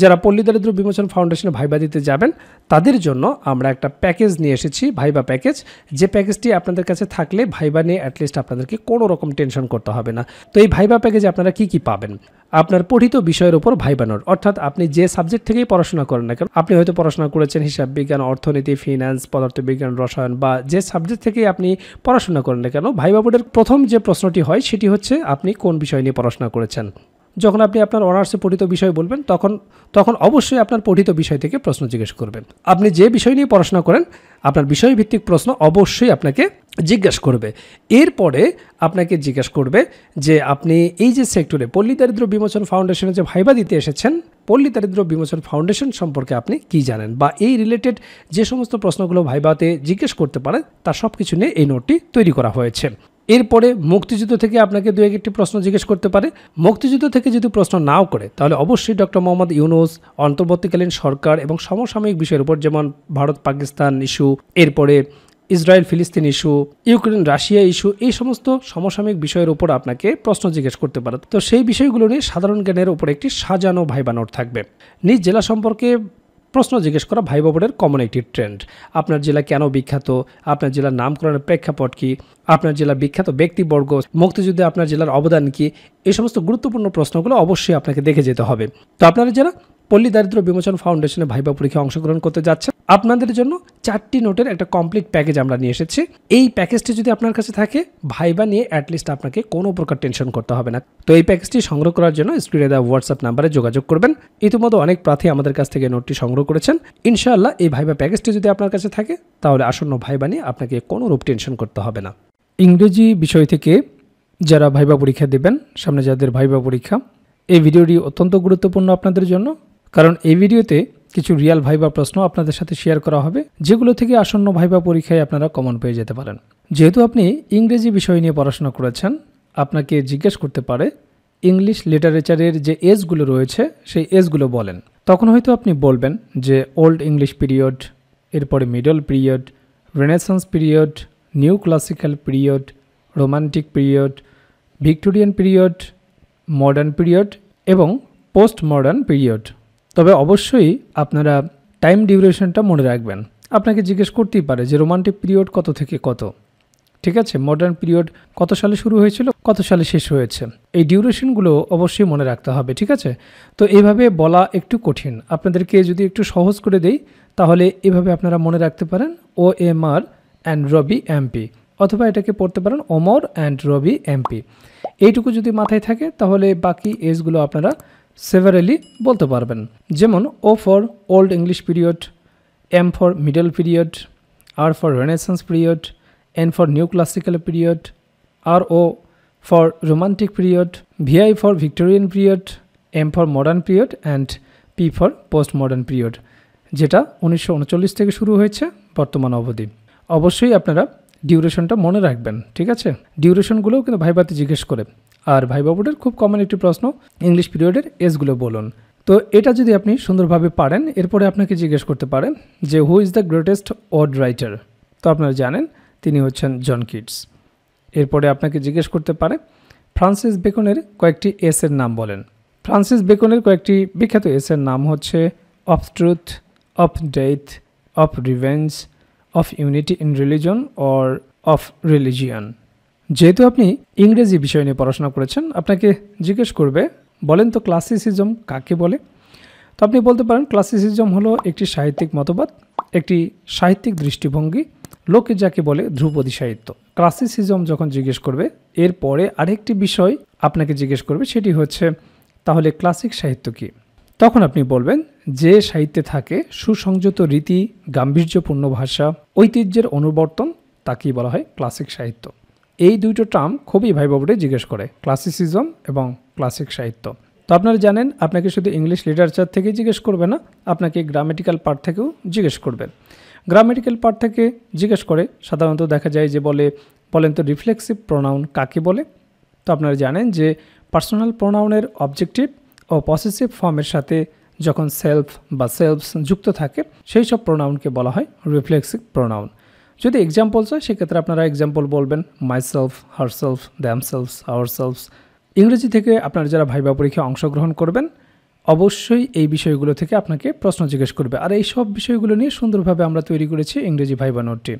যারা পল্লী দারিদ্র বিমোচন ফাউন্ডেশনে ভাইবা দিতে যাবেন তাদের জন্য আমরা একটা প্যাকেজ নিয়ে এসেছি, ভাইবা প্যাকেজ। যে প্যাকেজটি আপনাদের কাছে থাকলে ভাইবা নিয়ে অ্যাটলিস্ট আপনাদেরকে কোনো রকম টেনশন করতে হবে না। তো এই ভাইবা প্যাকেজে আপনারা কি কি পাবেন? আপনার পঠিত বিষয়ের উপর ভাইবা নোট, অর্থাৎ আপনি যে সাবজেক্ট থেকেই পড়াশোনা করেন না কেন, আপনি হয়তো পড়াশোনা করেছেন হিসাব বিজ্ঞান, অর্থনীতি, ফিন্যান্স, পদার্থবিজ্ঞান, রসায়ন বা যে সাবজেক্ট থেকেই আপনি পড়াশোনা করেন না কেন, ভাইবা বোর্ডের প্রথম যে প্রশ্নটি হয় সেটি হচ্ছে আপনি কোন বিষয় নিয়ে পড়াশোনা করেছেন। যখন আপনি আপনার অনার্সে পঠিত বিষয় বলবেন তখন অবশ্যই আপনার পঠিত বিষয় থেকে প্রশ্ন জিজ্ঞেস করবেন। আপনি যে বিষয় নিয়ে পড়াশোনা করেন আপনার বিষয়ভিত্তিক প্রশ্ন অবশ্যই আপনাকে জিজ্ঞেস করবে। এরপরে আপনাকে জিজ্ঞেস করবে যে আপনি এই যে সেক্টরে পল্লী দারিদ্র বিমোচন ফাউন্ডেশনে যে ভাইবা দিতে এসেছেন, পল্লী দারিদ্র বিমোচন ফাউন্ডেশন সম্পর্কে আপনি কি জানেন বা এই রিলেটেড যে সমস্ত প্রশ্নগুলো ভাইবাতে জিজ্ঞেস করতে পারে তার সব কিছু নিয়ে এই নোটটি তৈরি করা হয়েছে। এরপরে মুক্তিযুদ্ধ থেকে আপনাকে দু একটি প্রশ্ন জিজ্ঞেস করতে পারে। মুক্তিযুদ্ধ থেকে যদি প্রশ্ন নাও করে তাহলে অবশ্যই ডক্টর মোহাম্মদ ইউনূস, অন্তর্বর্তীকালীন সরকার এবং সমসাময়িক বিষয়ের উপর, যেমন ভারত পাকিস্তান ইস্যু, এরপরে ইসরায়েল ফিলিস্তিন ইস্যু, ইউক্রেন রাশিয়া ইস্যু, এই সমস্ত সমসাময়িক বিষয়ের উপর আপনাকে প্রশ্ন জিজ্ঞেস করতে পারে। তো সেই বিষয়গুলো নিয়ে সাধারণ জ্ঞানের উপর একটি সাজানো ভাইবা নোট থাকবে। নিজ জেলা সম্পর্কে প্রশ্ন জিজ্ঞেস করা ভাইবা বোর্ডের কমন একটি ট্রেন্ড। আপনার জেলা কেন বিখ্যাত, আপনার জেলার নামকরণের প্রেক্ষাপট কি, আপনার জেলার বিখ্যাত ব্যক্তিবর্গ, মুক্তিযুদ্ধে আপনার জেলার অবদান কি, এই সমস্ত গুরুত্বপূর্ণ প্রশ্নগুলো অবশ্যই আপনাকে দেখে যেতে হবে। তো আপনারা যারা পল্লী দারিদ্র বিমোচন ফাউন্ডেশনে ভাইবা পরীক্ষায় অংশগ্রহণ করতে যাচ্ছেন আপনাদের জন্য 4টি নোটের একটা কমপ্লিট প্যাকেজ আমরা নিয়ে এসেছি। এই প্যাকেজটি যদি আপনার কাছে থাকে ভাইবা নিয়ে অ্যাটলিস্ট আপনাকে কোনো প্রকার টেনশন করতে হবে না। তো এই প্যাকেজটি সংগ্রহ করার জন্য স্ক্রিনে দেওয়া হোয়াটসঅ্যাপ নাম্বারে যোগাযোগ করবেন। ইতিমধ্যে অনেক প্রার্থী আমাদের কাছ থেকে নোটটি সংগ্রহ করেছেন। ইনশাআল্লাহ এই ভাইবা প্যাকেজটি যদি আপনার কাছে থাকে তাহলে আসন্ন ভাইবা নিয়ে আপনাকে কোনো রূপ টেনশন করতে হবে না। ইংরেজি বিষয় থেকে যারা ভাইবা পরীক্ষা দেবেন, সামনে যাদের ভাইবা পরীক্ষা, এই ভিডিওটি অত্যন্ত গুরুত্বপূর্ণ আপনাদের জন্য, কারণ এই ভিডিওতে কিছু রিয়াল ভাইবা প্রশ্ন আপনাদের সাথে শেয়ার করা হবে যেগুলো থেকে আসন্ন ভাইবা পরীক্ষায় আপনারা কমন পেয়ে যেতে পারেন। যেহেতু আপনি ইংরেজি বিষয় নিয়ে পড়াশোনা করেছেন, আপনাকে জিজ্ঞেস করতে পারে ইংলিশ লিটারেচারের যে এজগুলো রয়েছে সেই এজগুলো বলেন। তখন হয়তো আপনি বলবেন যে ওল্ড ইংলিশ পিরিয়ড, এরপরে middle period, renaissance period, new classical period, romantic period, Victorian period, modern period এবং পোস্ট মডার্ন পিরিয়ড। তবে অবশ্যই আপনারা টাইম ডিউরেশনটা মনে রাখবেন। আপনাকে জিজ্ঞেস করতেই পারে যে রোমান্টিক পিরিয়ড কত থেকে কত, ঠিক আছে, মডার্ন পিরিয়ড কত সালে শুরু হয়েছিল, কত সালে শেষ হয়েছে, এই ডিউরেশনগুলো অবশ্যই মনে রাখতে হবে, ঠিক আছে। তো এইভাবে বলা একটু কঠিন, আপনাদেরকে যদি একটু সহজ করে দেই তাহলে এভাবে আপনারা মনে রাখতে পারেন OMR অ্যান্ড রবি এমপি, অথবা এটাকে পড়তে পারেন ওমর অ্যান্ড রবি এমপি। এইটুকু যদি মাথায় থাকে তাহলে বাকি এজগুলো আপনারা সেভারেলি বলতে পারবেন। যেমন O for old English period, M for middle period, R for renaissance period, N for new classical period, RO for romantic period, VI for Victorian period, M for modern period and P for post modern period, যেটা 1939 থেকে শুরু হয়েছে বর্তমান অবধি। অবশ্যই আপনারা ডিউরেশনটা মনে রাখবেন, ঠিক আছে। ডিউরেশনগুলোও কিন্তু ভাইবাতে জিজ্ঞেস করে। আর ভাইবা বোর্ডের খুব কমন একটি প্রশ্ন, ইংলিশ পিরিয়ডের এজগুলো বলুন। তো এটা যদি আপনি সুন্দরভাবে পারেন, এরপরে আপনাকে জিজ্ঞেস করতে পারেন যে who is the greatest word writer. তো আপনারা জানেন তিনি হচ্ছেন জন কিটস। এরপরে আপনাকে জিজ্ঞেস করতে পারে ফ্রান্সিস বেকনের কয়েকটি এসের নাম বলেন। ফ্রান্সিস বেকনের কয়েকটি বিখ্যাত এসের নাম হচ্ছে of truth, of death, of revenge, of unity in religion or of religion. যেহেতু আপনি ইংরেজি বিষয় নিয়ে পড়াশোনা করেছেন, আপনাকে জিজ্ঞেস করবে বলেন তো ক্লাসিসিজম কাকে বলে। তো আপনি বলতে পারেন ক্লাসিসিজম হলো একটি সাহিত্যিক মতবাদ, একটি সাহিত্যিক দৃষ্টিভঙ্গি, লোকে যাকে বলে ধ্রুপদী সাহিত্য। ক্লাসিসিজম যখন জিজ্ঞেস করবে এরপরে আরেকটি বিষয় আপনাকে জিজ্ঞেস করবে, সেটি হচ্ছে তাহলে ক্লাসিক সাহিত্য কী। তখন আপনি বলবেন যে সাহিত্যে থাকে সুসংযত রীতি, গাম্ভীর্যপূর্ণ ভাষা, ঐতিহ্যের অনুবর্তন, তাকেই বলা হয় ক্লাসিক সাহিত্য। এই দুটো টার্ম খুবই ভাইবা বোর্ডে জিজ্ঞেস করে, ক্লাসিসিজম এবং ক্লাসিক সাহিত্য। তো আপনারা জানেন আপনাকে শুধু ইংলিশ লিটারেচার থেকেই জিজ্ঞেস করবে না, আপনাকে গ্রামেটিক্যাল পার্ট থেকেও জিজ্ঞেস করবে। গ্রামেটিক্যাল পার্ট থেকে জিজ্ঞেস করে সাধারণত দেখা যায় যে বলেন তো রিফ্লেক্সিভ প্রোনাউন কাকে বলে। তো আপনারা জানেন যে পার্সোনাল প্রোনাউনের অবজেক্টিভ ও পসেসিভ ফর্মের সাথে যখন সেলফ বা সেলফস যুক্ত থাকে সেই সব প্রোনাউনকে বলা হয় রিফ্লেক্সিভ প্রোনাউন। যদি এক্সাম্পলস হয় সেক্ষেত্রে আপনারা এক্সাম্পল বলবেন মাইসেলফ, হারসেলফ, দ্যামসেলফস, আওয়ারসেলফস। ইংরেজি থেকে আপনারা যারা ভাইবা পরীক্ষায় অংশগ্রহণ করবেন অবশ্যই এই বিষয়গুলো থেকে আপনাকে প্রশ্ন জিজ্ঞেস করবে। আর এই সব বিষয়গুলো নিয়ে সুন্দরভাবে আমরা তৈরি করেছি ইংরেজি ভাইবা নোটটি।